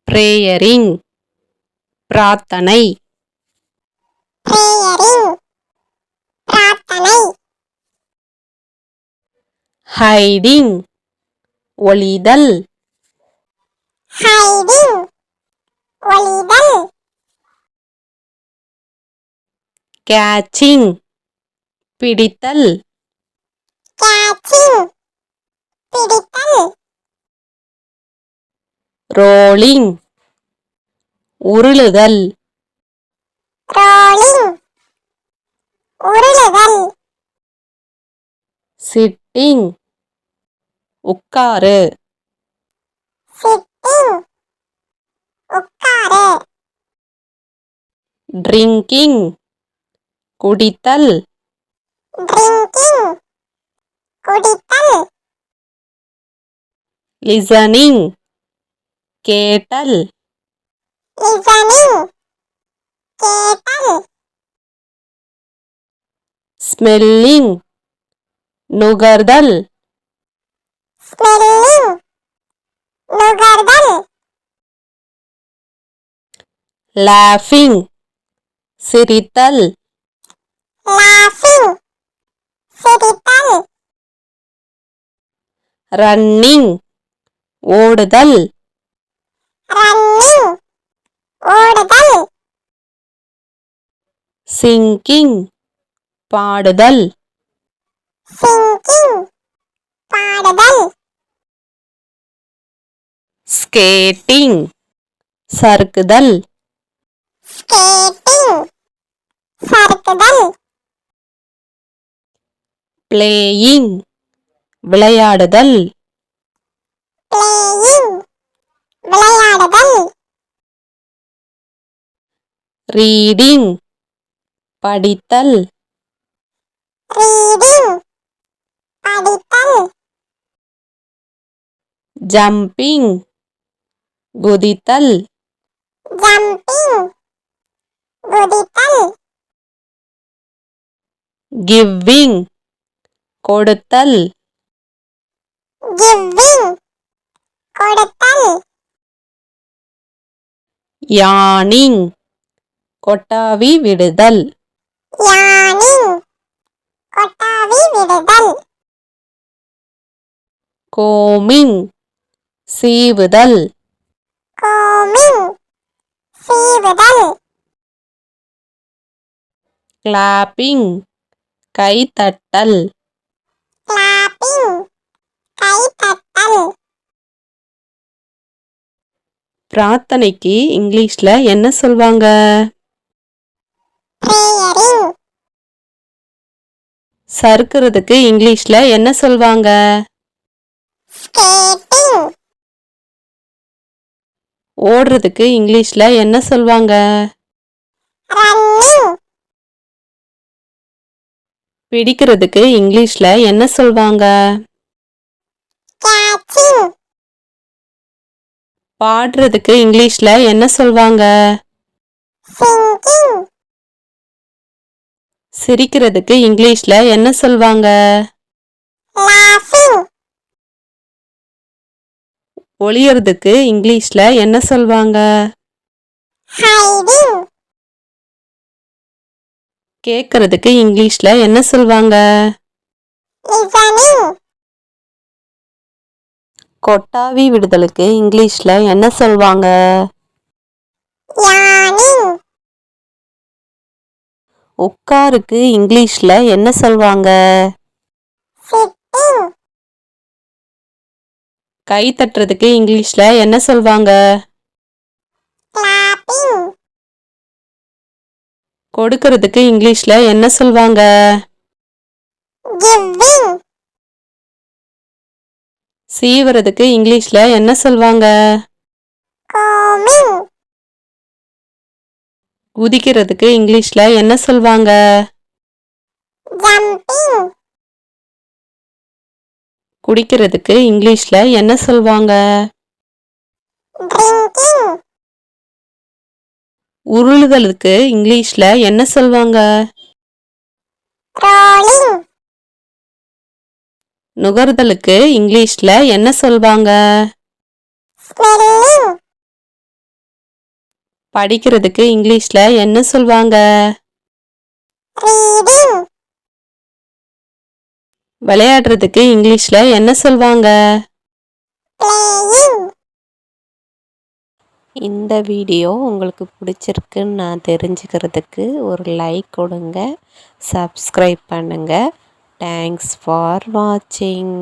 பிரேயரிங் பிரார்த்தனை. பிரேயரிங் பிரார்த்தனை. ஹைடிங் ஒளிதல். ஹைடிங் ஒளிதல். கேச்சிங் பிடித்தல். கேச்சிங் பிடித்தல். ரோலிங் உருளுதல். ரோலிங் உருளுதல். சிட்டிங் உட்காரு. சிட்டிங் உட்காரு. ட்ரிங்கிங் குடித்தல். ட்ரிங்கிங் குடித்தல். லிசனிங் கேட்டல். லிசனிங் கேட்டல். ஸ்மெல்லிங் நுகர்தல். ஸ்மெல்லிங் நுகர்தல். லாஃபிங் சிரித்தல். லாஃபிங் சிரித்தல். ரன்னிங் ஓடுதல். ரன்னிங் ஓடுதல். சிங்கிங் பாடுதல். சிங்கிங் பாடுதல். ஸ்கேட்டிங் சறுக்குதல். ஸ்கேட்டிங் சறுக்குதல். பிளேயிங் விளையாடுதல். பிளேயிங் விளையாடுதல். ரீடிங் படித்தல். ரீடிங் படித்தல். ஜம்பிங் குதித்தல். ஜம்பிங் குதித்தல். கிவ்விங் கொடுத்தல். கிவ்விங் கொடுத்தல். யானிங் கொட்டாவி விடுதல். யானிங் கொட்டாவி விடுதல். கோமிங் சீவுதல். கோமிங் சீவுதல். கிளாப்பிங் கைதட்டல். கிளாப்பிங் கைதட்டல். பிரார்த்தனைக்கு இங்கிலீஷ்ல என்ன சொல்வாங்க? பிரேயரிங். சறுக்குறதுக்கு இங்கிலீஷ்ல என்ன சொல்வாங்க? ஸ்கேட்டிங். ஓடுறதுக்கு இங்கிலீஷ்ல என்ன சொல்வாங்க? ரன்னிங். பிடிக்கிறதுக்கு இங்கிலீஷ்ல என்ன சொல்வாங்க? கேச்சிங். பாடுறதுக்கு இங்கிலீஷ்ல என்ன சொல்வாங்க? சிங்கிங். சிரிக்கிறதுக்கு இங்கிலீஷ்ல என்ன சொல்வாங்க? லாஃபிங். ஒளியறதுக்கு இங்கிலீஷ்ல என்ன சொல்வாங்க? ஹைடிங். கேட்கறதுக்கு இங்கிலீஷ்ல என்ன சொல்வாங்க? லிசனிங். கொட்டாவி விடுதலுக்கு இங்கிலீஷ்ல என்ன சொல்வாங்க? யானிங். உட்காருக்கு இங்கிலீஷ்ல என்ன சொல்வாங்க? சிட்டிங். கை தட்டுறதுக்கு இங்கிலீஷ்ல என்ன சொல்வாங்க? கிளாப்பிங். கொடுக்கறதுக்கு இங்கிலீஷ்ல என்ன சொல்வாங்க? கிவ்விங். சீவுறதுக்கு இங்கிலீஷ்ல என்ன சொல்வாங்க? கோமிங். குதிக்கிறதுக்கு இங்கிலீஷ்ல என்ன சொல்வாங்க? ஜம்பிங். குடிக்கிறதுக்கு இங்கிலீஷ்ல என்ன சொல்வாங்க? ட்ரிங்கிங். உருளுதலுக்கு இங்கிலீஷ்ல என்ன சொல்வாங்க? ரோலிங். நுகர்தலுக்கு இங்கிலீஷ்ல என்ன சொல்வாங்க? ஸ்மெல்லிங். படிக்கிறதுக்கு இங்கிலீஷ்ல என்ன சொல்வாங்க? reading, விளையாடுறதுக்கு இங்கிலீஷ்ல என்ன சொல்வாங்க? playing. இந்த வீடியோ உங்களுக்கு பிடிச்சிருக்குன்னு நான் தெரிஞ்சுக்கிறதுக்கு ஒரு லைக் கொடுங்க, சப்ஸ்கிரைப் பண்ணுங்க. தேங்க்ஸ் ஃபார் வாட்சிங்.